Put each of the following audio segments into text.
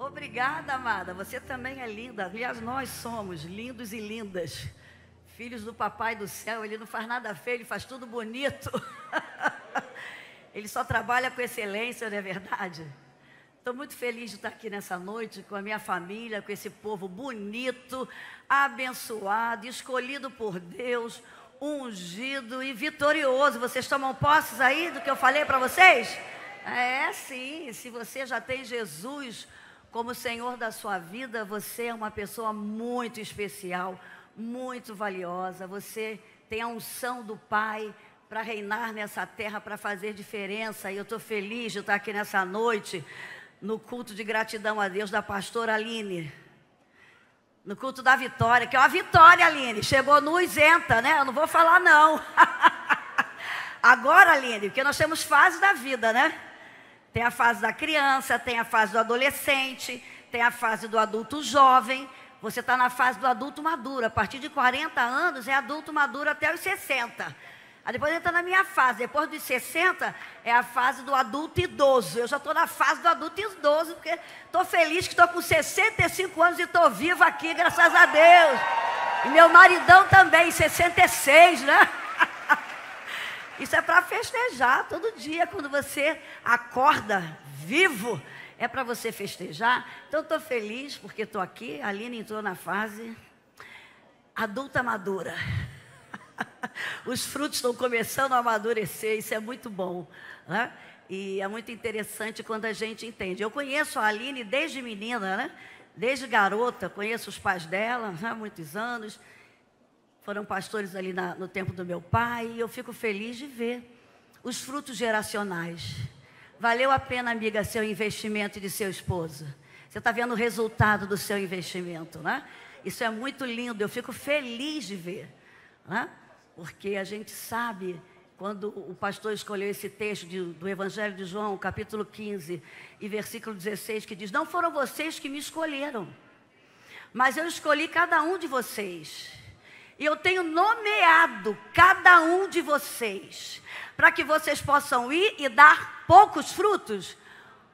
Obrigada, amada. Você também é linda. Aliás, nós somos lindos e lindas. Filhos do Papai do Céu. Ele não faz nada feio, ele faz tudo bonito. Ele só trabalha com excelência, não é verdade? Estou muito feliz de estar aqui nessa noite com a minha família, com esse povo bonito, abençoado, escolhido por Deus, ungido e vitorioso. Vocês tomam posses aí do que eu falei para vocês? É, sim. Se você já tem Jesus como Senhor da sua vida, você é uma pessoa muito especial, muito valiosa. Você tem a unção do Pai para reinar nessa terra, para fazer diferença. E eu estou feliz de estar aqui nessa noite, no culto de gratidão a Deus da pastora Aline. No culto da vitória, que é uma vitória, Aline. Chegou nu isenta, né? Eu não vou falar não. Agora, Aline, porque nós temos fases da vida, né? Tem a fase da criança, tem a fase do adolescente, tem a fase do adulto jovem. Você está na fase do adulto maduro. A partir de 40 anos é adulto maduro até os 60. Aí depois entra na minha fase. Depois dos 60 é a fase do adulto idoso. Eu já estou na fase do adulto idoso, porque estou feliz que estou com 65 anos e estou viva aqui, graças a Deus. E meu maridão também, 66, né? Isso é para festejar todo dia, quando você acorda vivo, é para você festejar. Então estou feliz porque estou aqui, a Aline entrou na fase adulta madura. Os frutos estão começando a amadurecer, isso é muito bom, né? E é muito interessante quando a gente entende. Eu conheço a Aline desde menina, né? Desde garota, conheço os pais dela há muitos anos. Foram pastores ali no tempo do meu pai, e eu fico feliz de ver os frutos geracionais. Valeu a pena, amiga, seu investimento e de seu esposo. Você está vendo o resultado do seu investimento, né? Isso é muito lindo, eu fico feliz de ver, né? Porque a gente sabe, quando o pastor escolheu esse texto do Evangelho de João, capítulo 15, e versículo 16, que diz: não foram vocês que me escolheram, mas eu escolhi cada um de vocês. E eu tenho nomeado cada um de vocês, para que vocês possam ir e dar poucos frutos,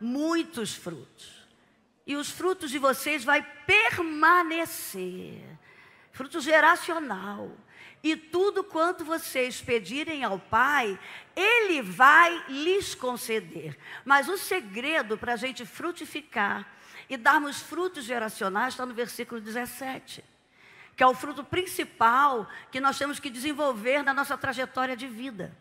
muitos frutos. E os frutos de vocês vai permanecer, fruto geracional. E tudo quanto vocês pedirem ao Pai, Ele vai lhes conceder. Mas o segredo para a gente frutificar e darmos frutos geracionais está no versículo 17. Que é o fruto principal que nós temos que desenvolver na nossa trajetória de vida.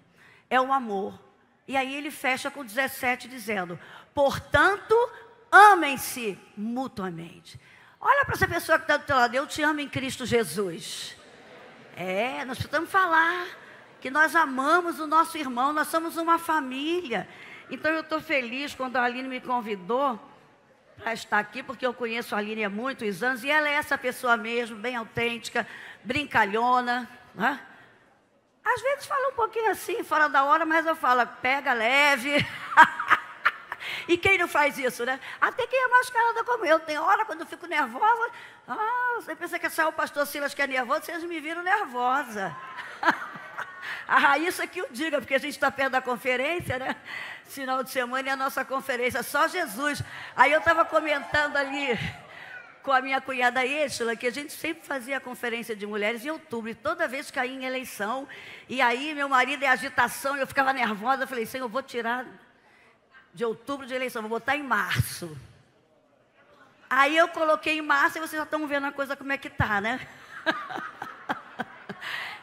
É o amor. E aí ele fecha com 17 dizendo: portanto, amem-se mutuamente. Olha para essa pessoa que está do teu lado: eu te amo em Cristo Jesus. Nós precisamos falar que nós amamos o nosso irmão, nós somos uma família. Então eu estou feliz quando a Aline me convidou para estar aqui, porque eu conheço a Aline há muitos anos, e ela é essa pessoa mesmo, bem autêntica, brincalhona, né? Às vezes fala um pouquinho assim, fora da hora, mas eu falo, pega leve. E quem não faz isso, né? Até quem é mascarada como eu. Tem hora quando eu fico nervosa, você pensa que é só o pastor Silas que é nervoso, vocês me viram nervosa. A Raíssa que o diga, porque a gente está perto da conferência, né? Final de semana é a nossa conferência, só Jesus. Aí eu estava comentando ali com a minha cunhada Êxila, que a gente sempre fazia a conferência de mulheres em outubro, e toda vez caía em eleição. E aí meu marido é agitação, eu ficava nervosa, eu falei: Senhor, eu vou tirar de outubro de eleição, vou botar em março. Aí eu coloquei em março e vocês já estão vendo a coisa como é que tá, né?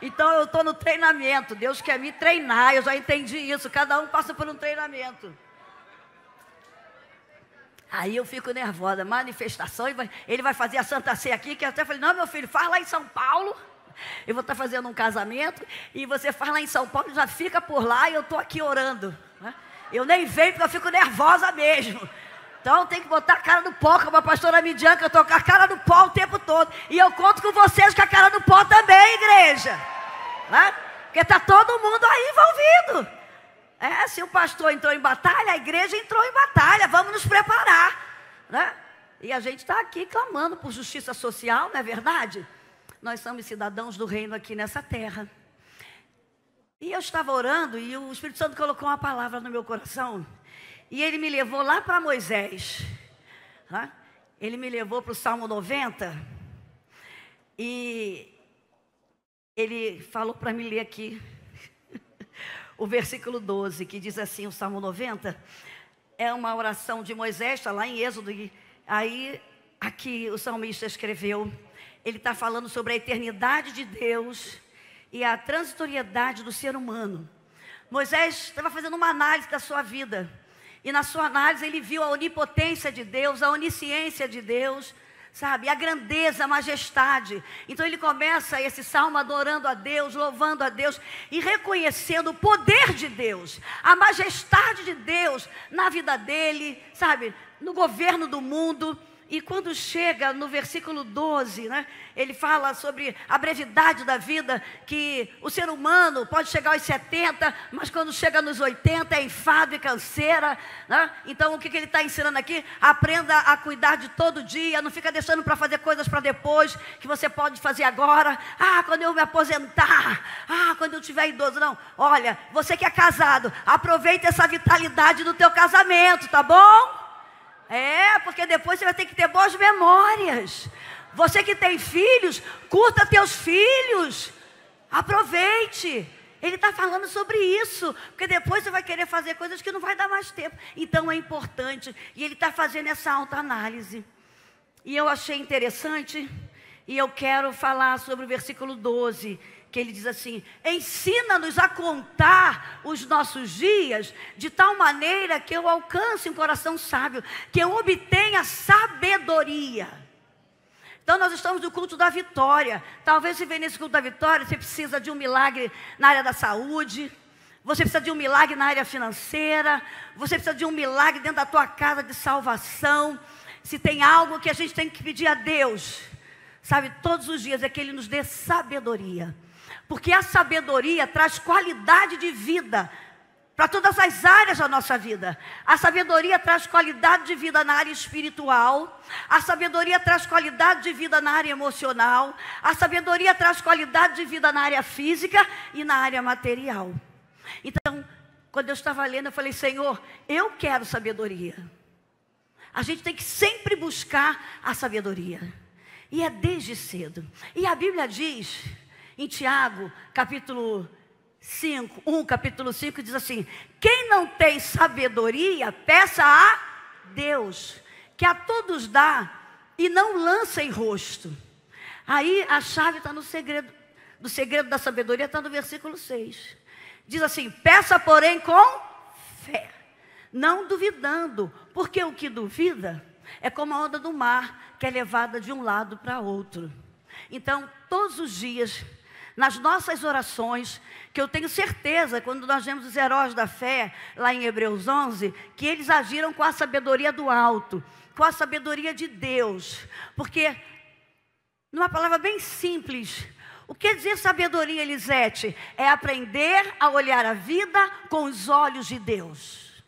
Então eu estou no treinamento, Deus quer me treinar, eu já entendi isso, cada um passa por um treinamento. Aí eu fico nervosa, manifestação, ele vai fazer a Santa Ceia aqui, que eu até falei: não, meu filho, faz lá em São Paulo, eu vou estar fazendo um casamento, e você faz lá em São Paulo, já fica por lá, e eu estou aqui orando, né? Eu nem venho porque eu fico nervosa mesmo. Então tem que botar a cara no pó, como a pastora Midian, que eu estou com a cara no pó o tempo todo. E eu conto com vocês com a cara no pó também, igreja, né? Porque está todo mundo aí envolvido. Se o pastor entrou em batalha, a igreja entrou em batalha. Vamos nos preparar, né? E a gente está aqui clamando por justiça social, não é verdade? Nós somos cidadãos do reino aqui nessa terra. E eu estava orando e o Espírito Santo colocou uma palavra no meu coração. E ele me levou lá para Moisés, né? ele me levou para o Salmo 90 e ele falou para me ler aqui o versículo 12, que diz assim, o Salmo 90, é uma oração de Moisés, está lá em Êxodo, e aí aqui o salmista escreveu, ele está falando sobre a eternidade de Deus e a transitoriedade do ser humano. Moisés estava fazendo uma análise da sua vida, e na sua análise ele viu a onipotência de Deus, a onisciência de Deus, sabe, a grandeza, a majestade. Então ele começa esse salmo adorando a Deus, louvando a Deus e reconhecendo o poder de Deus, a majestade de Deus na vida dele, sabe, no governo do mundo. E quando chega no versículo 12, né, ele fala sobre a brevidade da vida, que o ser humano pode chegar aos 70, mas quando chega nos 80 é enfado e canseira, né? Então o que ele está ensinando aqui? Aprenda a cuidar de todo dia, não fica deixando para fazer coisas para depois, que você pode fazer agora, quando eu me aposentar, quando eu tiver idoso. Não, olha, você que é casado, aproveita essa vitalidade do teu casamento, tá bom? Porque depois você vai ter que ter boas memórias. Você que tem filhos, curta teus filhos. Aproveite. Ele está falando sobre isso, porque depois você vai querer fazer coisas que não vai dar mais tempo. Então é importante. E ele está fazendo essa autoanálise. E eu achei interessante, e eu quero falar sobre o versículo 12, que ele diz assim, ensina-nos a contar os nossos dias de tal maneira que eu alcance um coração sábio, que eu obtenha sabedoria. Então nós estamos no culto da vitória. Talvez você venha nesse culto da vitória, você precisa de um milagre na área da saúde, você precisa de um milagre na área financeira, você precisa de um milagre dentro da tua casa de salvação. Se tem algo que a gente tem que pedir a Deus, sabe, todos os dias, é que Ele nos dê sabedoria. Porque a sabedoria traz qualidade de vida para todas as áreas da nossa vida. A sabedoria traz qualidade de vida na área espiritual. A sabedoria traz qualidade de vida na área emocional. A sabedoria traz qualidade de vida na área física e na área material. Então, quando eu estava lendo, eu falei, Senhor, eu quero sabedoria. A gente tem que sempre buscar a sabedoria. E é desde cedo. E a Bíblia diz, em Tiago, capítulo 5, diz assim, quem não tem sabedoria, peça a Deus, que a todos dá e não lança em rosto. Aí a chave está no segredo, do segredo da sabedoria está no versículo 6. Diz assim, peça porém com fé, não duvidando, porque o que duvida é como a onda do mar, que é levada de um lado para outro. Então, todos os dias, nas nossas orações, que eu tenho certeza, quando nós vemos os heróis da fé, lá em Hebreus 11, que eles agiram com a sabedoria do alto, com a sabedoria de Deus. Porque, numa palavra bem simples, o que dizer sabedoria, Elisete? É aprender a olhar a vida com os olhos de Deus.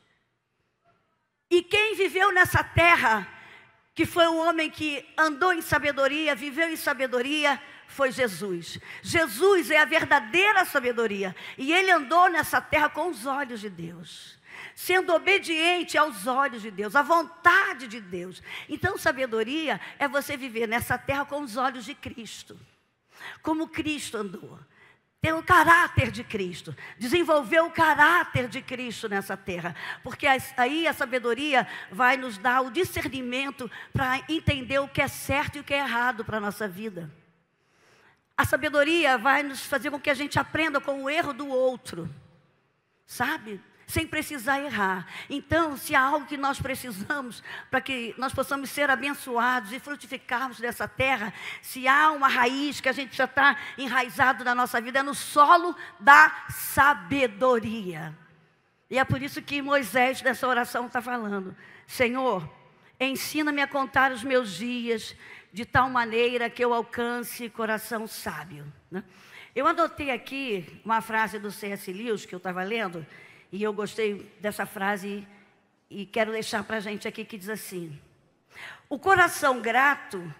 E quem viveu nessa terra, que foi um homem que andou em sabedoria, viveu em sabedoria, foi Jesus. Jesus é a verdadeira sabedoria. E Ele andou nessa terra com os olhos de Deus, sendo obediente aos olhos de Deus, à vontade de Deus. Então sabedoria é você viver nessa terra com os olhos de Cristo, como Cristo andou. Ter o caráter de Cristo, desenvolver o caráter de Cristo nessa terra, porque aí a sabedoria vai nos dar o discernimento para entender o que é certo e o que é errado para a nossa vida. A sabedoria vai nos fazer com que a gente aprenda com o erro do outro, sabe? Sem precisar errar. Então, se há algo que nós precisamos para que nós possamos ser abençoados e frutificarmos nessa terra, se há uma raiz que a gente já está enraizado na nossa vida, é no solo da sabedoria. E é por isso que Moisés, nessa oração, está falando, Senhor, ensina-me a contar os meus dias, de tal maneira que eu alcance coração sábio, né? Eu anotei aqui uma frase do C.S. Lewis, que eu estava lendo, e eu gostei dessa frase e quero deixar para a gente aqui, que diz assim, o coração grato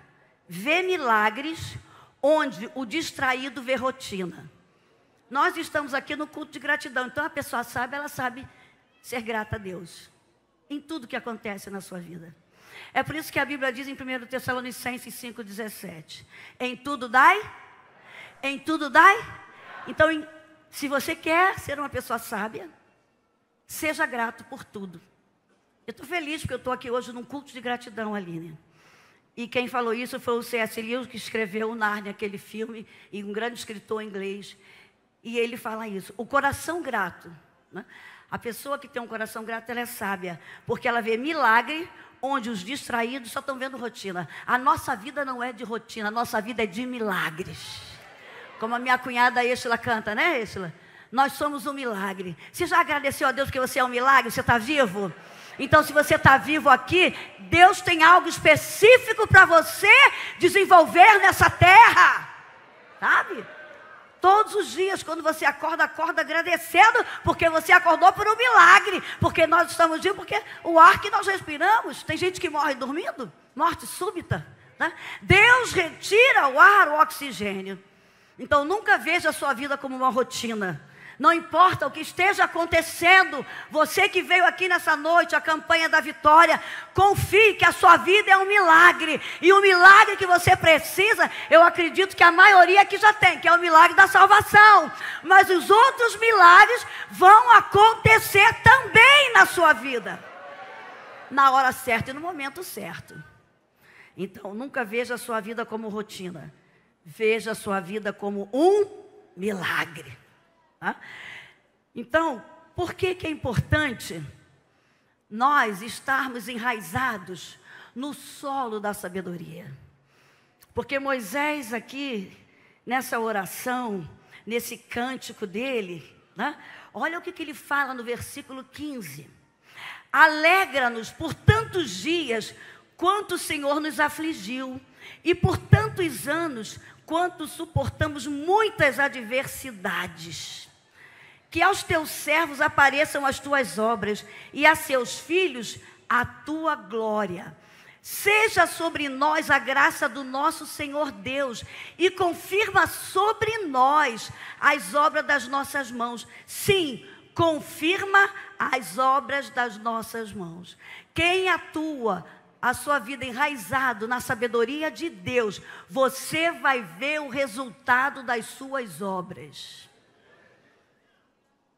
vê milagres onde o distraído vê rotina. Nós estamos aqui no culto de gratidão, então a pessoa sabe, ela sabe ser grata a Deus, em tudo que acontece na sua vida. É por isso que a Bíblia diz em 1 Tessalonicenses 5,17: em tudo dai, em tudo dai. Então, se você quer ser uma pessoa sábia, seja grato por tudo. Eu estou feliz porque eu estou aqui hoje num culto de gratidão, Aline. E quem falou isso foi o C.S. Lewis, que escreveu o Nárnia, aquele filme, e um grande escritor inglês. E ele fala isso, o coração grato, né? A pessoa que tem um coração grato, ela é sábia, porque ela vê milagre onde os distraídos só estão vendo rotina. A nossa vida não é de rotina, a nossa vida é de milagres. Como a minha cunhada Estela canta, né, Estela? Nós somos um milagre. Você já agradeceu a Deus porque você é um milagre? Você está vivo? Então, se você está vivo aqui, Deus tem algo específico para você desenvolver nessa terra. Sabe? Todos os dias, quando você acorda, acorda agradecendo, porque você acordou por um milagre, porque nós estamos vivos, porque o ar que nós respiramos, tem gente que morre dormindo, morte súbita, né? Deus retira o ar, o oxigênio. Então, nunca veja a sua vida como uma rotina. Não importa o que esteja acontecendo, você que veio aqui nessa noite, a campanha da vitória, confie que a sua vida é um milagre. E o milagre que você precisa, eu acredito que a maioria aqui já tem, que é o milagre da salvação. Mas os outros milagres vão acontecer também na sua vida, na hora certa e no momento certo. Então, nunca veja a sua vida como rotina. Veja a sua vida como um milagre. Então, por que é importante nós estarmos enraizados no solo da sabedoria? Porque Moisés aqui, nessa oração, nesse cântico dele, né? Olha o que ele fala no versículo 15. Alegra-nos por tantos dias quanto o Senhor nos afligiu, e por tantos anos quanto suportamos muitas adversidades. Que aos teus servos apareçam as tuas obras, e a seus filhos a tua glória. Seja sobre nós a graça do nosso Senhor Deus, e confirma sobre nós as obras das nossas mãos. Sim, confirma as obras das nossas mãos. Quem atua a sua vida enraizado na sabedoria de Deus, você vai ver o resultado das suas obras.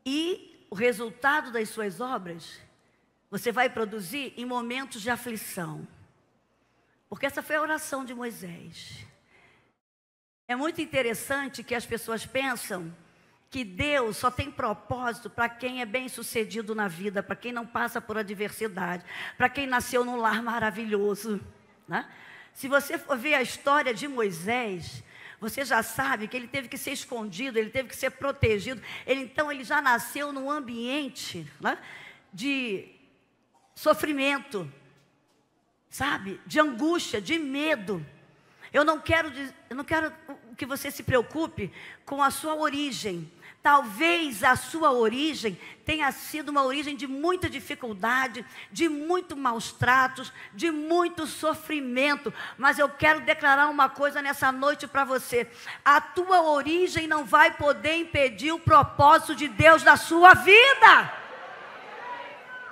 E o resultado das suas obras, você vai produzir em momentos de aflição. Porque essa foi a oração de Moisés. É muito interessante que as pessoas pensam que Deus só tem propósito para quem é bem-sucedido na vida, para quem não passa por adversidade, para quem nasceu num lar maravilhoso, né? Se você for ver a história de Moisés, você já sabe que ele teve que ser escondido, ele teve que ser protegido. Então ele já nasceu num ambiente, né, de sofrimento, sabe? De angústia, de medo. Eu não quero que você se preocupe com a sua origem. Talvez a sua origem tenha sido uma origem de muita dificuldade, de muito maus tratos, de muito sofrimento. Mas eu quero declarar uma coisa nessa noite para você. A tua origem não vai poder impedir o propósito de Deus na sua vida.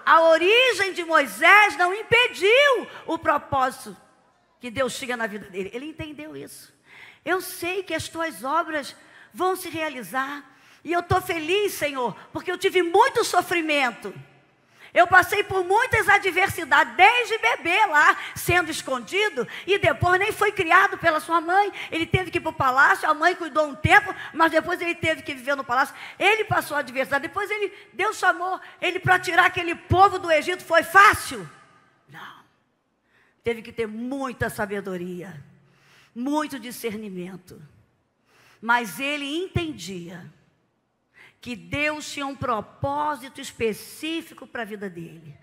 A origem de Moisés não impediu o propósito que Deus tinha na vida dele. Ele entendeu isso. Eu sei que as tuas obras vão se realizar. E eu estou feliz, Senhor, porque eu tive muito sofrimento. Eu passei por muitas adversidades, desde bebê lá, sendo escondido, e depois nem foi criado pela sua mãe. Ele teve que ir para o palácio, a mãe cuidou um tempo, mas depois ele teve que viver no palácio. Ele passou a adversidade, depois Deus chamou ele para tirar aquele povo do Egito. Foi fácil? Não. Teve que ter muita sabedoria, muito discernimento. Mas ele entendia que Deus tinha um propósito específico para a vida dele.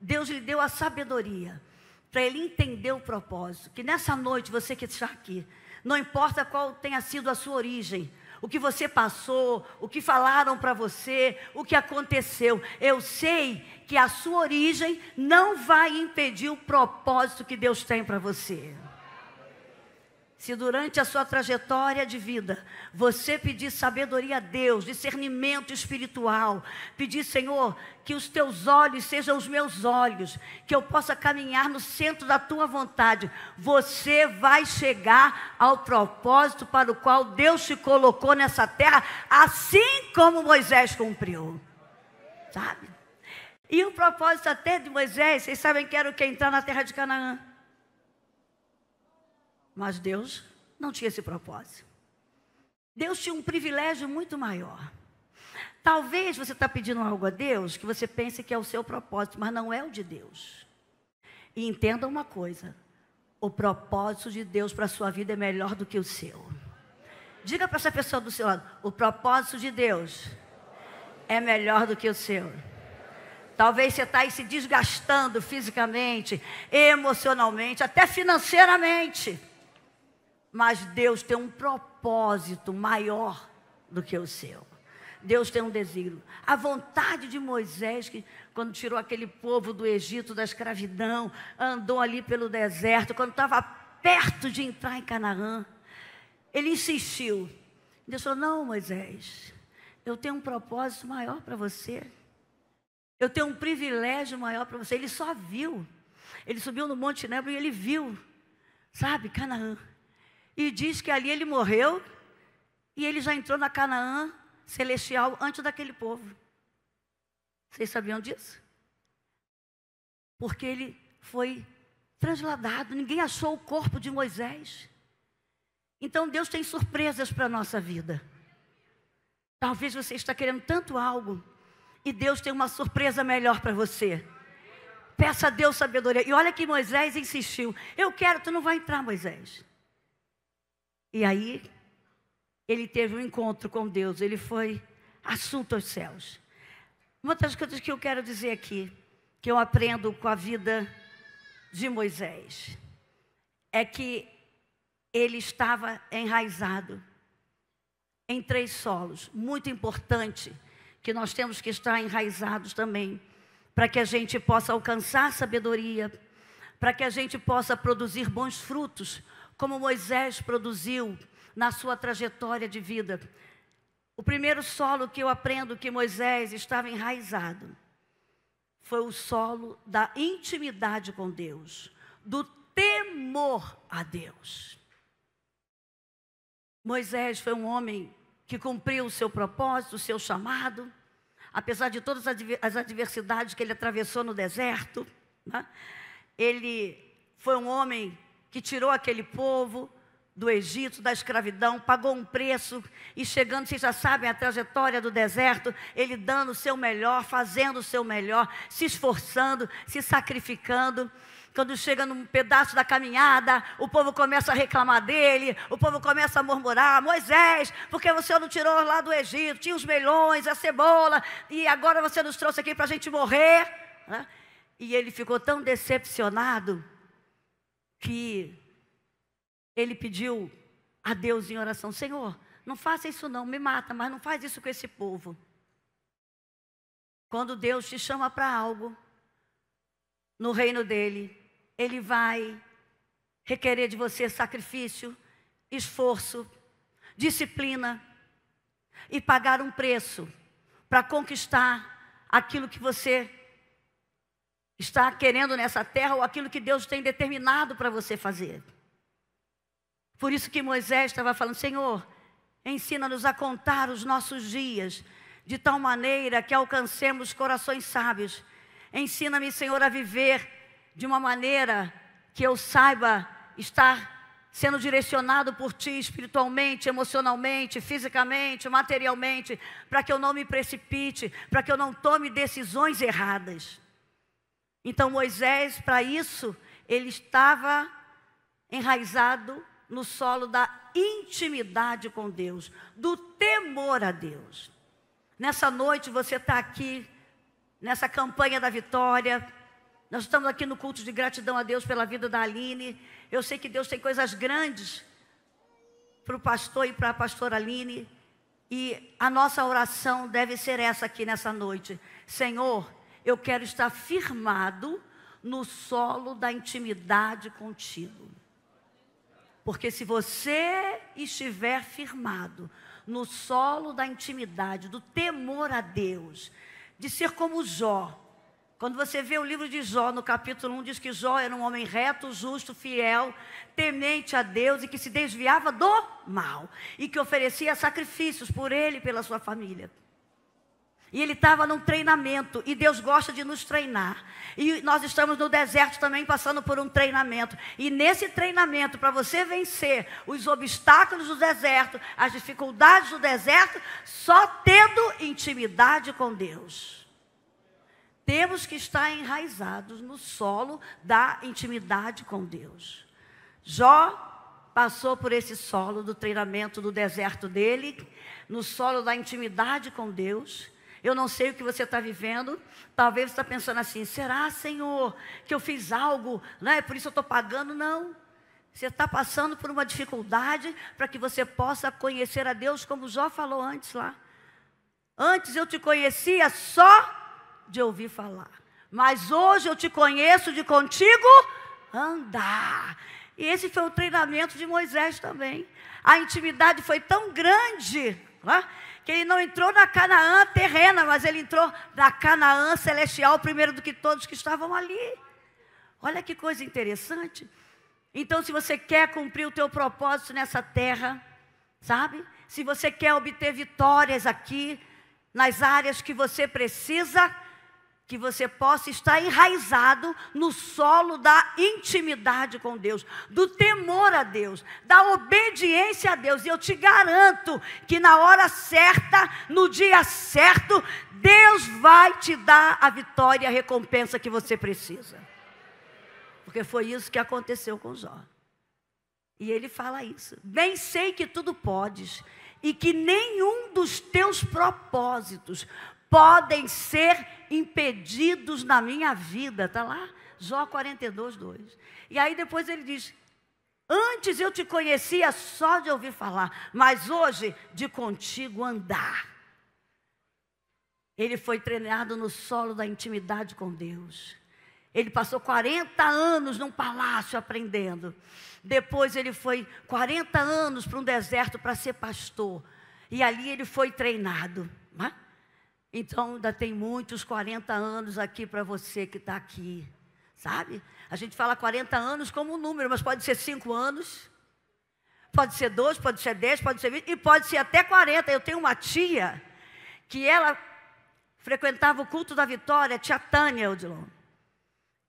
Deus lhe deu a sabedoria para ele entender o propósito. Que nessa noite, você que está aqui, não importa qual tenha sido a sua origem, o que você passou, o que falaram para você, o que aconteceu, eu sei que a sua origem não vai impedir o propósito que Deus tem para você. Se durante a sua trajetória de vida, você pedir sabedoria a Deus, discernimento espiritual, pedir, Senhor, que os teus olhos sejam os meus olhos, que eu possa caminhar no centro da tua vontade, você vai chegar ao propósito para o qual Deus te colocou nessa terra, assim como Moisés cumpriu. Sabe? E o propósito até de Moisés, vocês sabem que era o que? Entrar na terra de Canaã. Mas Deus não tinha esse propósito. Deus tinha um privilégio muito maior. Talvez você está pedindo algo a Deus que você pense que é o seu propósito, mas não é o de Deus. E entenda uma coisa, o propósito de Deus para a sua vida é melhor do que o seu. Diga para essa pessoa do seu lado, o propósito de Deus é melhor do que o seu. Talvez você está aí se desgastando fisicamente, emocionalmente, até financeiramente. Mas Deus tem um propósito maior do que o seu. Deus tem um desígnio. A vontade de Moisés, que quando tirou aquele povo do Egito, da escravidão, andou ali pelo deserto, quando estava perto de entrar em Canaã, ele insistiu. Deus falou, não, Moisés, eu tenho um propósito maior para você. Eu tenho um privilégio maior para você. Ele só viu. Ele subiu no Monte Nebo e ele viu, sabe, Canaã. E diz que ali ele morreu e ele já entrou na Canaã celestial antes daquele povo. Vocês sabiam disso? Porque ele foi transladado, ninguém achou o corpo de Moisés. Então Deus tem surpresas para a nossa vida. Talvez você está querendo tanto algo e Deus tem uma surpresa melhor para você. Peça a Deus sabedoria. E olha que Moisés insistiu. Eu quero, tu não vai entrar, Moisés. E aí, ele teve um encontro com Deus, ele foi assunto aos céus. Uma das coisas que eu quero dizer aqui, que eu aprendo com a vida de Moisés, é que ele estava enraizado em 3 solos. Muito importante que nós temos que estar enraizados também, para que a gente possa alcançar sabedoria, para que a gente possa produzir bons frutos, como Moisés produziu na sua trajetória de vida. O primeiro solo que eu aprendo que Moisés estava enraizado foi o solo da intimidade com Deus, do temor a Deus. Moisés foi um homem que cumpriu o seu propósito, o seu chamado, apesar de todas as adversidades que ele atravessou no deserto, né? Ele foi um homem que tirou aquele povo do Egito, da escravidão, pagou um preço e chegando, vocês já sabem a trajetória do deserto, ele dando o seu melhor, fazendo o seu melhor, se esforçando, se sacrificando. Quando chega num pedaço da caminhada, o povo começa a reclamar dele, o povo começa a murmurar, Moisés, por que você não tirou lá do Egito? Tinha os melões, a cebola, e agora você nos trouxe aqui para a gente morrer, né? E ele ficou tão decepcionado que ele pediu a Deus em oração, Senhor, não faça isso não, me mata, mas não faz isso com esse povo. Quando Deus te chama para algo, no reino dele, ele vai requerer de você sacrifício, esforço, disciplina e pagar um preço para conquistar aquilo que você está querendo nessa terra ou aquilo que Deus tem determinado para você fazer. Por isso que Moisés estava falando, Senhor, ensina-nos a contar os nossos dias de tal maneira que alcancemos corações sábios. Ensina-me, Senhor, a viver de uma maneira que eu saiba estar sendo direcionado por Ti espiritualmente, emocionalmente, fisicamente, materialmente, para que eu não me precipite, para que eu não tome decisões erradas. Então Moisés, para isso, ele estava enraizado no solo da intimidade com Deus, do temor a Deus. Nessa noite você está aqui, nessa campanha da vitória, nós estamos aqui no culto de gratidão a Deus pela vida da Aline. Eu sei que Deus tem coisas grandes para o pastor e para a pastora Aline, e a nossa oração deve ser essa aqui nessa noite. Senhor, eu quero estar firmado no solo da intimidade contigo. Porque se você estiver firmado no solo da intimidade, do temor a Deus, de ser como Jó. Quando você vê o livro de Jó, no capítulo 1, diz que Jó era um homem reto, justo, fiel, temente a Deus e que se desviava do mal. E que oferecia sacrifícios por ele e pela sua família. E ele estava num treinamento, e Deus gosta de nos treinar. E nós estamos no deserto também passando por um treinamento. E nesse treinamento, para você vencer os obstáculos do deserto, as dificuldades do deserto, só tendo intimidade com Deus. Temos que estar enraizados no solo da intimidade com Deus. Jó passou por esse solo do treinamento do deserto dele, no solo da intimidade com Deus. Eu não sei o que você está vivendo. Talvez você está pensando assim: será, Senhor, que eu fiz algo, né? Por isso eu estou pagando? Não. Você está passando por uma dificuldade para que você possa conhecer a Deus, como Jó falou antes lá. Antes eu te conhecia só de ouvir falar, mas hoje eu te conheço de contigo andar. E esse foi o treinamento de Moisés também. A intimidade foi tão grande, né, que ele não entrou na Canaã terrena, mas ele entrou na Canaã celestial, primeiro do que todos que estavam ali. Olha que coisa interessante. Então, se você quer cumprir o teu propósito nessa terra, sabe? Se você quer obter vitórias aqui, nas áreas que você precisa, que você possa estar enraizado no solo da intimidade com Deus, do temor a Deus, da obediência a Deus. E eu te garanto que na hora certa, no dia certo, Deus vai te dar a vitória e a recompensa que você precisa. Porque foi isso que aconteceu com Jó. E ele fala isso: bem sei que tudo podes, e que nenhum dos teus propósitos podem ser impedidos na minha vida. Está lá, Jó 42, 2. E aí depois ele diz: antes eu te conhecia só de ouvir falar, mas hoje de contigo andar. Ele foi treinado no solo da intimidade com Deus. Ele passou 40 anos num palácio aprendendo. Depois ele foi 40 anos para um deserto para ser pastor. E ali ele foi treinado, né? Então ainda tem muitos 40 anos aqui para você que está aqui, sabe? A gente fala 40 anos como um número, mas pode ser 5 anos, pode ser 2, pode ser 10, pode ser 20 e pode ser até 40. Eu tenho uma tia que ela frequentava o culto da vitória, tia Tânia Odilon.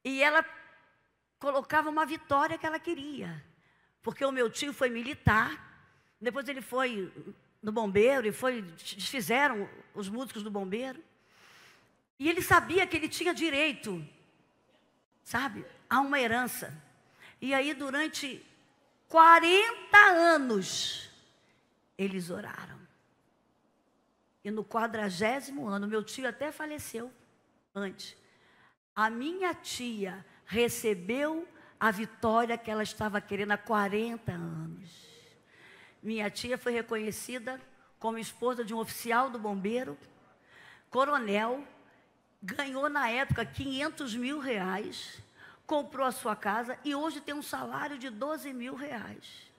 E ela colocava uma vitória que ela queria. Porque o meu tio foi militar, depois ele foi no bombeiro e desfizeram os músicos do bombeiro. E ele sabia que ele tinha direito, sabe, a uma herança. E aí durante 40 anos, eles oraram. E no 40º ano, meu tio até faleceu antes. A minha tia recebeu a vitória que ela estava querendo há 40 anos. Minha tia foi reconhecida como esposa de um oficial do bombeiro, coronel, ganhou na época 500 mil reais, comprou a sua casa e hoje tem um salário de 12 mil reais.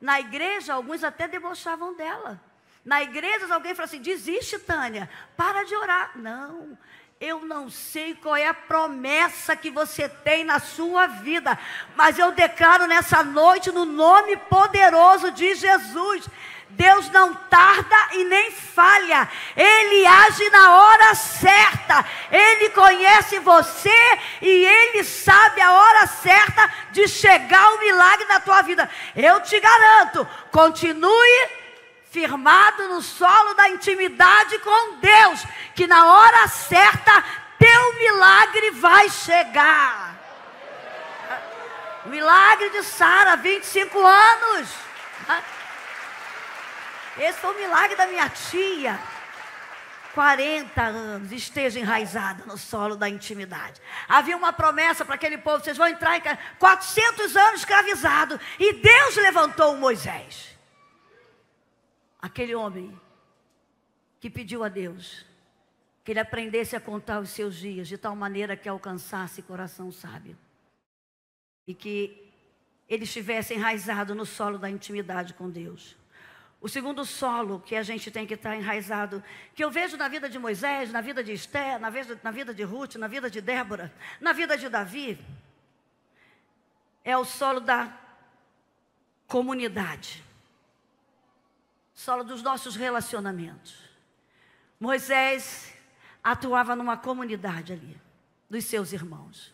Na igreja, alguns até debochavam dela. Na igreja, alguém falou assim: desiste, Tânia, para de orar. Não. Eu não sei qual é a promessa que você tem na sua vida, mas eu declaro nessa noite, no nome poderoso de Jesus, Deus não tarda e nem falha. Ele age na hora certa. Ele conhece você e Ele sabe a hora certa de chegar o milagre na tua vida. Eu te garanto, continue firmado no solo da intimidade com Deus, que na hora certa teu milagre vai chegar. O milagre de Sara, 25 anos. Esse foi o milagre da minha tia. 40 anos, esteja enraizada no solo da intimidade. Havia uma promessa para aquele povo: vocês vão entrar em 400 anos escravizado. E Deus levantou Moisés, aquele homem que pediu a Deus que ele aprendesse a contar os seus dias de tal maneira que alcançasse coração sábio. E que ele estivesse enraizado no solo da intimidade com Deus. O segundo solo que a gente tem que estar enraizado, que eu vejo na vida de Moisés, na vida de Esther, na vida de Ruth, na vida de Débora, na vida de Davi, é o solo da comunidade. Solo dos nossos relacionamentos. Moisés atuava numa comunidade ali, dos seus irmãos.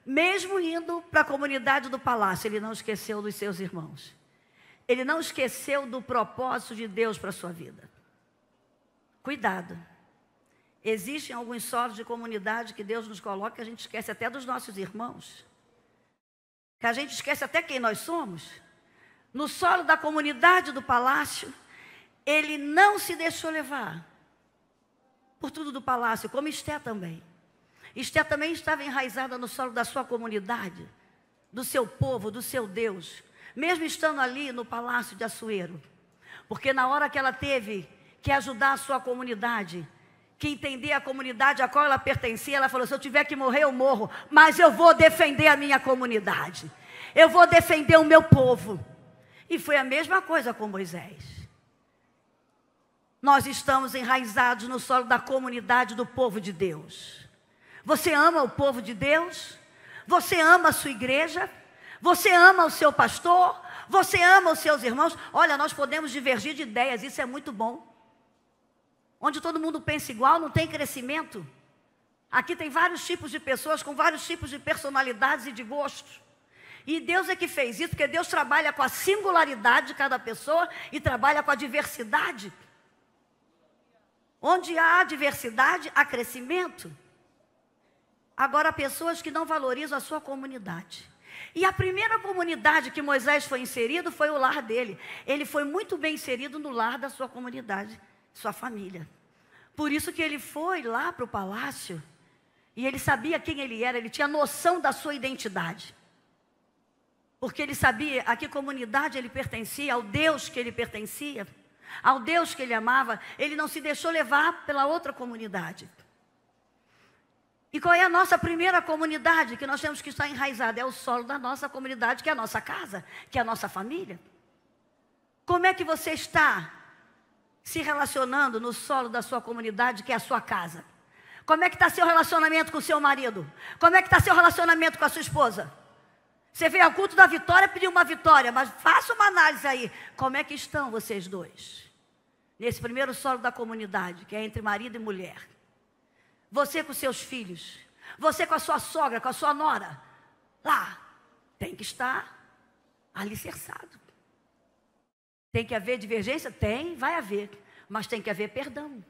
Mesmo indo para a comunidade do palácio, ele não esqueceu dos seus irmãos. Ele não esqueceu do propósito de Deus para a sua vida. Cuidado. Existem alguns solos de comunidade que Deus nos coloca que a gente esquece até dos nossos irmãos. Que a gente esquece até quem nós somos. No solo da comunidade do palácio, ele não se deixou levar por tudo do palácio, como Esther também. Esther também estava enraizada no solo da sua comunidade, do seu povo, do seu Deus, mesmo estando ali no palácio de Assuero. Porque na hora que ela teve que ajudar a sua comunidade, que entender a comunidade a qual ela pertencia, ela falou: se eu tiver que morrer, eu morro, mas eu vou defender a minha comunidade, eu vou defender o meu povo. E foi a mesma coisa com Moisés. Nós estamos enraizados no solo da comunidade do povo de Deus. Você ama o povo de Deus? Você ama a sua igreja? Você ama o seu pastor? Você ama os seus irmãos? Olha, nós podemos divergir de ideias, isso é muito bom. Onde todo mundo pensa igual, não tem crescimento. Aqui tem vários tipos de pessoas com vários tipos de personalidades e de gostos. E Deus é que fez isso, porque Deus trabalha com a singularidade de cada pessoa e trabalha com a diversidade. Onde há diversidade, há crescimento. Agora, há pessoas que não valorizam a sua comunidade. E a primeira comunidade que Moisés foi inserido foi o lar dele. Ele foi muito bem inserido no lar da sua comunidade, sua família. Por isso que ele foi lá para o palácio e ele sabia quem ele era, ele tinha noção da sua identidade. Porque ele sabia a que comunidade ele pertencia, ao Deus que ele pertencia, ao Deus que ele amava. Ele não se deixou levar pela outra comunidade. E qual é a nossa primeira comunidade que nós temos que estar enraizada? É o solo da nossa comunidade, que é a nossa casa, que é a nossa família. Como é que você está se relacionando no solo da sua comunidade, que é a sua casa? Como é que está seu relacionamento com o seu marido? Como é que está seu relacionamento com a sua esposa? Você veio ao culto da vitória, pediu uma vitória, mas faça uma análise aí. Como é que estão vocês dois? Nesse primeiro solo da comunidade, que é entre marido e mulher. Você com seus filhos, você com a sua sogra, com a sua nora, lá, tem que estar alicerçado. Tem que haver divergência? Tem, vai haver, mas tem que haver perdão,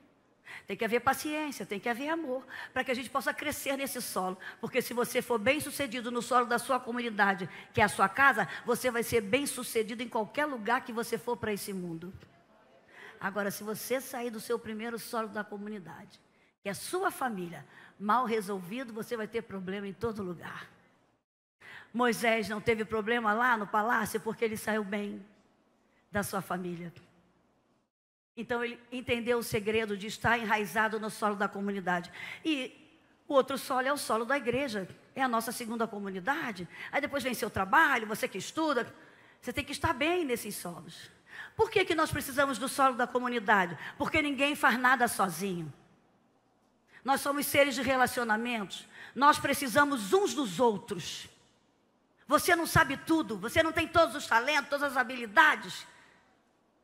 tem que haver paciência, tem que haver amor, para que a gente possa crescer nesse solo, porque se você for bem sucedido no solo da sua comunidade, que é a sua casa, você vai ser bem sucedido em qualquer lugar que você for para esse mundo. Agora, se você sair do seu primeiro solo da comunidade, que é a sua família, mal resolvido, você vai ter problema em todo lugar. Moisés não teve problema lá no palácio porque ele saiu bem da sua família. Então ele entendeu o segredo de estar enraizado no solo da comunidade. E o outro solo é o solo da igreja, é a nossa segunda comunidade. Aí depois vem seu trabalho, você que estuda, você tem que estar bem nesses solos. Por que nós precisamos do solo da comunidade? Porque ninguém faz nada sozinho. Nós somos seres de relacionamentos. Nós precisamos uns dos outros. Você não sabe tudo. Você não tem todos os talentos, todas as habilidades.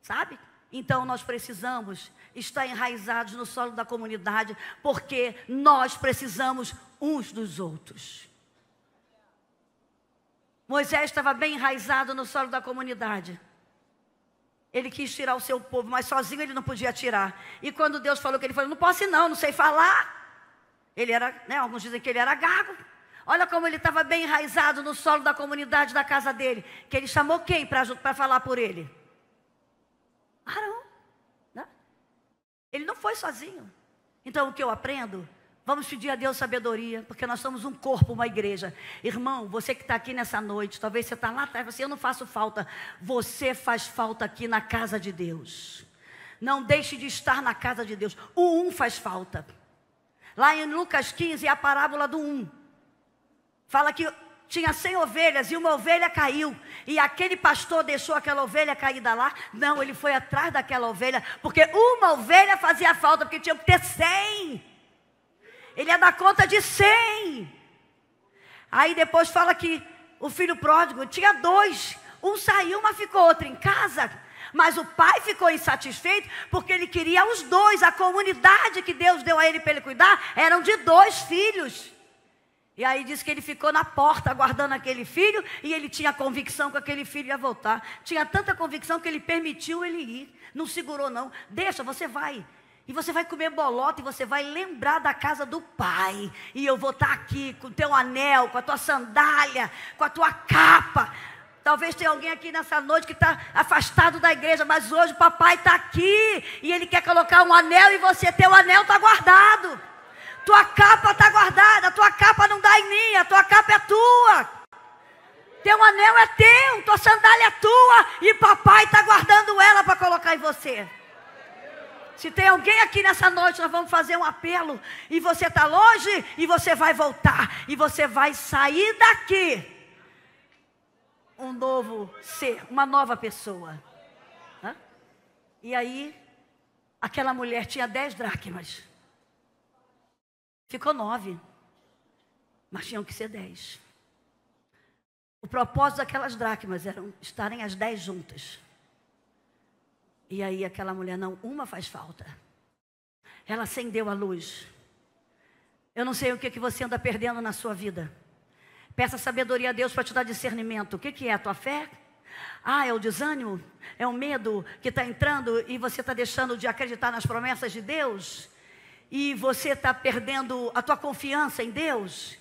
Sabe? Então nós precisamos estar enraizados no solo da comunidade. Porque nós precisamos uns dos outros. Moisés estava bem enraizado no solo da comunidade. Ele quis tirar o seu povo, mas sozinho ele não podia tirar. E quando Deus falou que ele falou, não posso ir não sei falar. Ele era, alguns dizem que ele era gago. Olha como ele estava bem enraizado no solo da comunidade da casa dele. Que ele chamou quem para falar por ele? Arão. Né? Ele não foi sozinho. Então o que eu aprendo? Vamos pedir a Deus sabedoria, porque nós somos um corpo, uma igreja. Irmão, você que está aqui nessa noite, talvez você está lá atrás, você, eu não faço falta. Você faz falta aqui na casa de Deus. Não deixe de estar na casa de Deus. O um faz falta. Lá em Lucas 15 é a parábola do um. Fala que tinha 100 ovelhas e uma ovelha caiu. E aquele pastor deixou aquela ovelha caída lá? Não, ele foi atrás daquela ovelha, porque uma ovelha fazia falta, porque tinha que ter 100. Ele ia dar conta de 100. Aí depois fala que o filho pródigo tinha 2. Um saiu, mas ficou outro em casa. Mas o pai ficou insatisfeito, porque ele queria os 2. A comunidade que Deus deu a ele para ele cuidar, eram de 2 filhos. E aí diz que ele ficou na porta aguardando aquele filho, e ele tinha convicção que aquele filho ia voltar. Tinha tanta convicção que ele permitiu ele ir. Não segurou não. Deixa, você vai. E você vai comer bolota e você vai lembrar da casa do pai. E eu vou estar aqui com o teu anel, com a tua sandália, com a tua capa. Talvez tenha alguém aqui nessa noite que está afastado da igreja, mas hoje o papai está aqui. E ele quer colocar um anel e você, teu anel está guardado. Tua capa está guardada, tua capa não dá em mim, a tua capa é tua. Teu anel é teu, tua sandália é tua, e papai está guardando ela para colocar em você. Se tem alguém aqui nessa noite, nós vamos fazer um apelo, e você está longe, e você vai voltar, e você vai sair daqui, um novo ser, uma nova pessoa. Hã? E aí, aquela mulher tinha 10 dracmas. Ficou 9, mas tinham que ser 10. O propósito daquelas dracmas era estarem as 10 juntas. E aí aquela mulher, não, uma faz falta. Ela acendeu a luz. Eu não sei o que você anda perdendo na sua vida. Peça sabedoria a Deus para te dar discernimento. O que é a tua fé? Ah, é o desânimo? É o medo que está entrando e você está deixando de acreditar nas promessas de Deus? E você está perdendo a tua confiança em Deus?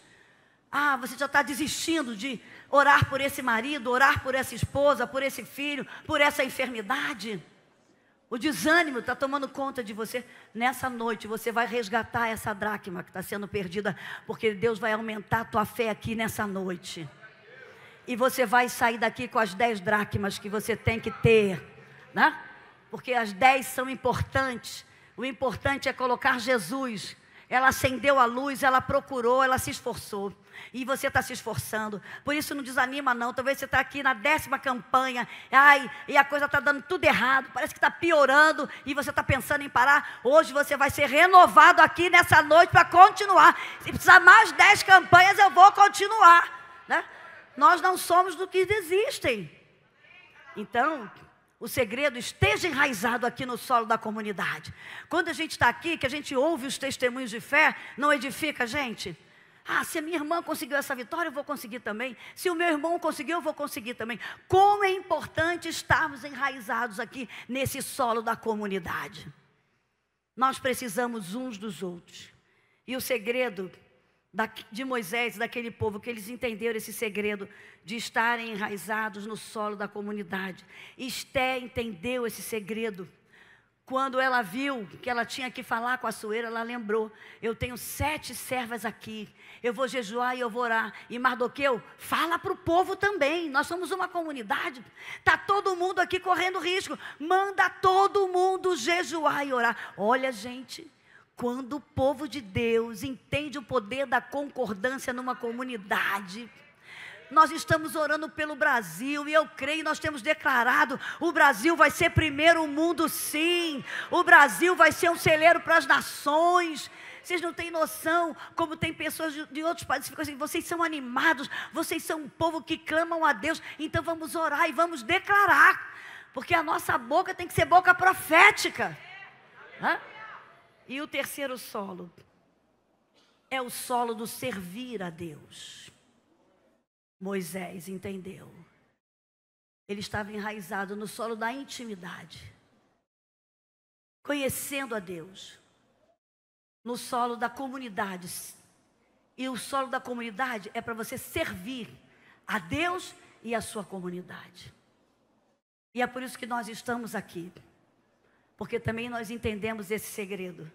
Ah, você já está desistindo de orar por esse marido, orar por essa esposa, por esse filho, por essa enfermidade? O desânimo está tomando conta de você. Nessa noite você vai resgatar essa dracma que está sendo perdida, porque Deus vai aumentar a tua fé aqui nessa noite. E você vai sair daqui com as 10 dracmas que você tem que ter, né? Porque as 10 são importantes. O importante é colocar Jesus. Ela acendeu a luz, ela procurou, ela se esforçou. E você está se esforçando. Por isso não desanima não. Talvez você está aqui na 10ª campanha. Ai, e a coisa está dando tudo errado. Parece que está piorando. E você está pensando em parar. Hoje você vai ser renovado aqui nessa noite para continuar. Se precisar mais 10 campanhas, eu vou continuar, né? Nós não somos do que desistem. Então, o segredo, esteja enraizado aqui no solo da comunidade. Quando a gente está aqui, que a gente ouve os testemunhos de fé, não edifica a gente? Ah, se a minha irmã conseguiu essa vitória, eu vou conseguir também. Se o meu irmão conseguiu, eu vou conseguir também. Como é importante estarmos enraizados aqui nesse solo da comunidade. Nós precisamos uns dos outros. E o segredo de Moisés, daquele povo, que eles entenderam esse segredo de estarem enraizados no solo da comunidade. Esté entendeu esse segredo. Quando ela viu que ela tinha que falar com a Suera, ela lembrou: eu tenho 7 servas aqui, eu vou jejuar e eu vou orar. E Mardoqueu, fala para o povo também, nós somos uma comunidade, está todo mundo aqui correndo risco, manda todo mundo jejuar e orar. Olha, gente, quando o povo de Deus entende o poder da concordância numa comunidade. Nós estamos orando pelo Brasil e eu creio, nós temos declarado, o Brasil vai ser primeiro mundo sim, o Brasil vai ser um celeiro para as nações. Vocês não têm noção como tem pessoas de outros países que ficam assim: vocês são animados, vocês são um povo que clamam a Deus, então vamos orar e vamos declarar, porque a nossa boca tem que ser boca profética. Hã? E o terceiro solo é o solo do servir a Deus. Moisés entendeu. Ele estava enraizado no solo da intimidade, conhecendo a Deus, no solo da comunidade. E o solo da comunidade é para você servir a Deus e a sua comunidade. E é por isso que nós estamos aqui, porque também nós entendemos esse segredo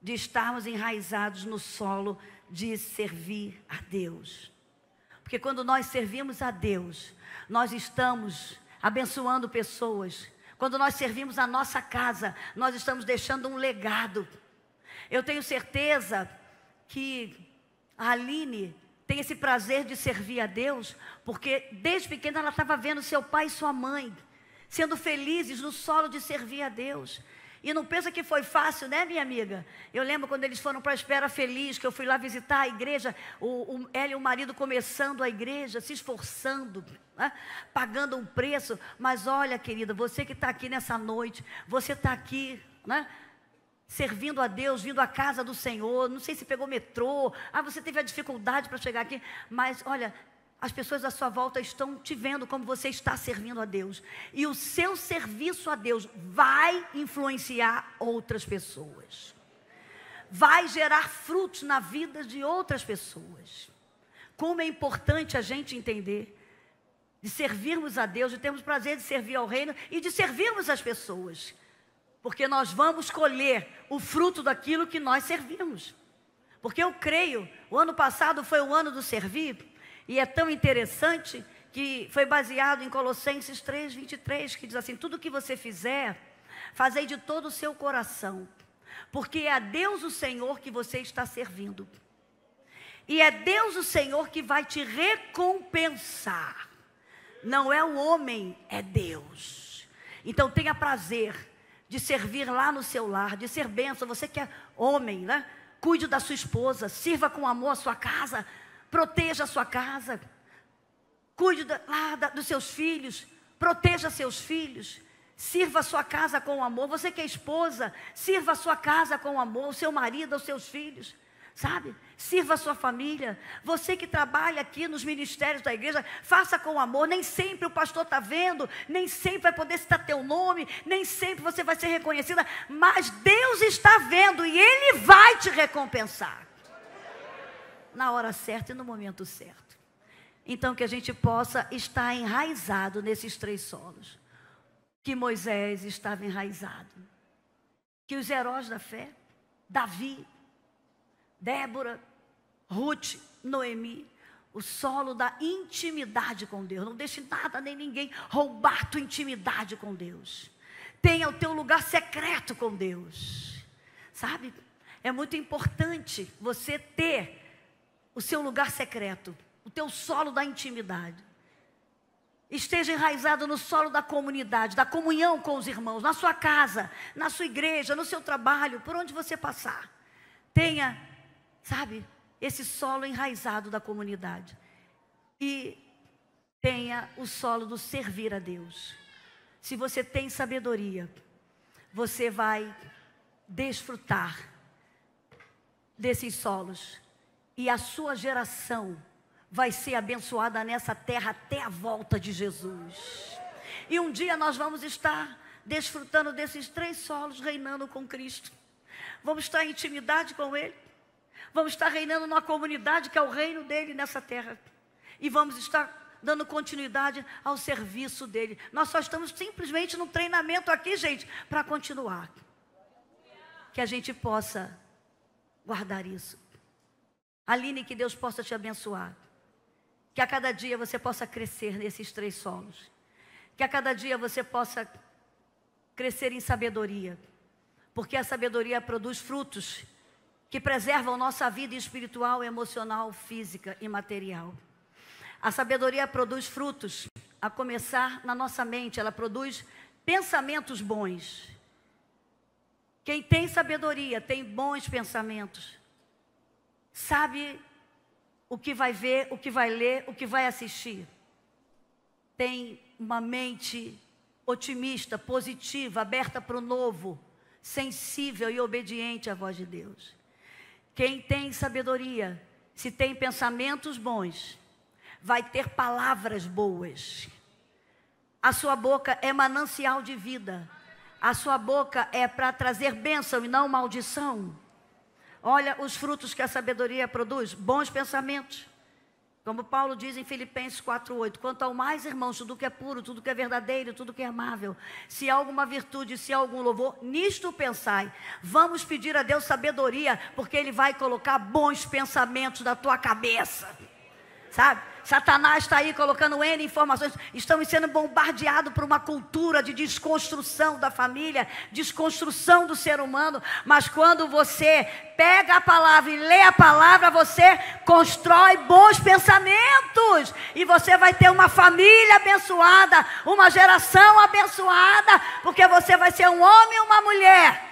de estarmos enraizados no solo de servir a Deus. Porque quando nós servimos a Deus, nós estamos abençoando pessoas. Quando nós servimos a nossa casa, nós estamos deixando um legado. Eu tenho certeza que a Aline tem esse prazer de servir a Deus, porque desde pequena ela estava vendo seu pai e sua mãe sendo felizes no solo de servir a Deus. E não pensa que foi fácil, né, minha amiga? Eu lembro quando eles foram para a Espera Feliz, que eu fui lá visitar a igreja, ela e o marido começando a igreja, se esforçando, né, pagando um preço. Mas olha, querida, você que está aqui nessa noite, você está aqui, né, servindo a Deus, vindo à casa do Senhor. Não sei se pegou metrô, você teve a dificuldade para chegar aqui, mas olha, as pessoas à sua volta estão te vendo como você está servindo a Deus. E o seu serviço a Deus vai influenciar outras pessoas. Vai gerar frutos na vida de outras pessoas. Como é importante a gente entender de servirmos a Deus, de termos prazer de servir ao reino e de servirmos as pessoas. Porque nós vamos colher o fruto daquilo que nós servimos. Porque eu creio, o ano passado foi o ano do servir. E é tão interessante que foi baseado em Colossenses 3:23, que diz assim: tudo que você fizer, fazei de todo o seu coração, porque é a Deus o Senhor que você está servindo. E é Deus o Senhor que vai te recompensar. Não é o homem, é Deus. Então tenha prazer de servir lá no seu lar, de ser bênção. Você que é homem, né? Cuide da sua esposa, sirva com amor a sua casa, proteja a sua casa, cuide dos seus filhos, proteja seus filhos, sirva a sua casa com amor. Você que é esposa, sirva a sua casa com amor, o seu marido, os seus filhos, sabe? Sirva a sua família. Você que trabalha aqui nos ministérios da igreja, faça com amor. Nem sempre o pastor está vendo, nem sempre vai poder citar teu nome, nem sempre você vai ser reconhecida, mas Deus está vendo e Ele vai te recompensar na hora certa e no momento certo. Então que a gente possa estar enraizado nesses 3 solos. Que Moisés estava enraizado. Que os heróis da fé, Davi, Débora, Ruth, Noemi, o solo da intimidade com Deus. Não deixe nada nem ninguém roubar tua intimidade com Deus. Tenha o teu lugar secreto com Deus. Sabe? É muito importante você ter o seu lugar secreto, o teu solo da intimidade. Esteja enraizado no solo da comunidade, da comunhão com os irmãos, na sua casa, na sua igreja, no seu trabalho, por onde você passar. Tenha, sabe, esse solo enraizado da comunidade. E tenha o solo do servir a Deus. Se você tem sabedoria, você vai desfrutar desses solos. E a sua geração vai ser abençoada nessa terra até a volta de Jesus. E um dia nós vamos estar desfrutando desses 3 solos, reinando com Cristo. Vamos estar em intimidade com Ele. Vamos estar reinando numa comunidade que é o reino dEle nessa terra. E vamos estar dando continuidade ao serviço dEle. Nós só estamos simplesmente num treinamento aqui, gente, para continuar. Que a gente possa guardar isso. Aline, que Deus possa te abençoar. Que a cada dia você possa crescer nesses 3 solos. Que a cada dia você possa crescer em sabedoria. Porque a sabedoria produz frutos que preservam nossa vida espiritual, emocional, física e material. A sabedoria produz frutos, a começar na nossa mente. Ela produz pensamentos bons. Quem tem sabedoria tem bons pensamentos. Sabe o que vai ver, o que vai ler, o que vai assistir. Tem uma mente otimista, positiva, aberta para o novo, sensível e obediente à voz de Deus. Quem tem sabedoria, se tem pensamentos bons, vai ter palavras boas. A sua boca é manancial de vida. A sua boca é para trazer bênção e não maldição. Olha os frutos que a sabedoria produz. Bons pensamentos. Como Paulo diz em Filipenses 4:8. Quanto ao mais, irmãos, tudo que é puro, tudo que é verdadeiro, tudo que é amável. Se há alguma virtude, se há algum louvor, nisto pensai. Vamos pedir a Deus sabedoria, porque Ele vai colocar bons pensamentos na tua cabeça. Sabe? Satanás está aí colocando N informações. Estamos sendo bombardeados por uma cultura de desconstrução da família, desconstrução do ser humano. Mas quando você pega a palavra e lê a palavra, você constrói bons pensamentos. E você vai ter uma família abençoada, uma geração abençoada, porque você vai ser um homem e uma mulher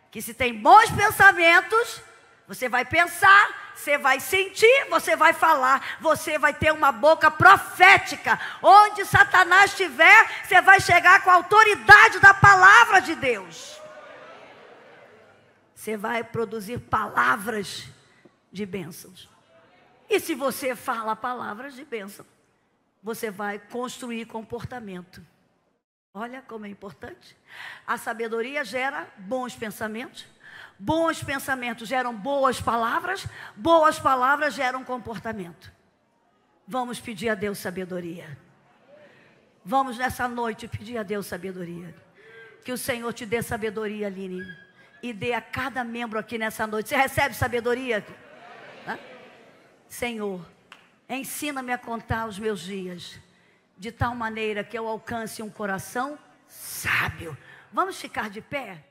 que, se tem bons pensamentos, você vai pensar, você vai sentir, você vai falar, você vai ter uma boca profética. Onde Satanás estiver, você vai chegar com a autoridade da palavra de Deus. Você vai produzir palavras de bênçãos. E se você fala palavras de bênção, você vai construir comportamento. Olha como é importante. A sabedoria gera bons pensamentos. Bons pensamentos geram boas palavras geram comportamento. Vamos pedir a Deus sabedoria. Vamos nessa noite pedir a Deus sabedoria. Que o Senhor te dê sabedoria, Aline, e dê a cada membro aqui nessa noite. Você recebe sabedoria? Hã? Senhor, ensina-me a contar os meus dias, de tal maneira que eu alcance um coração sábio. Vamos ficar de pé?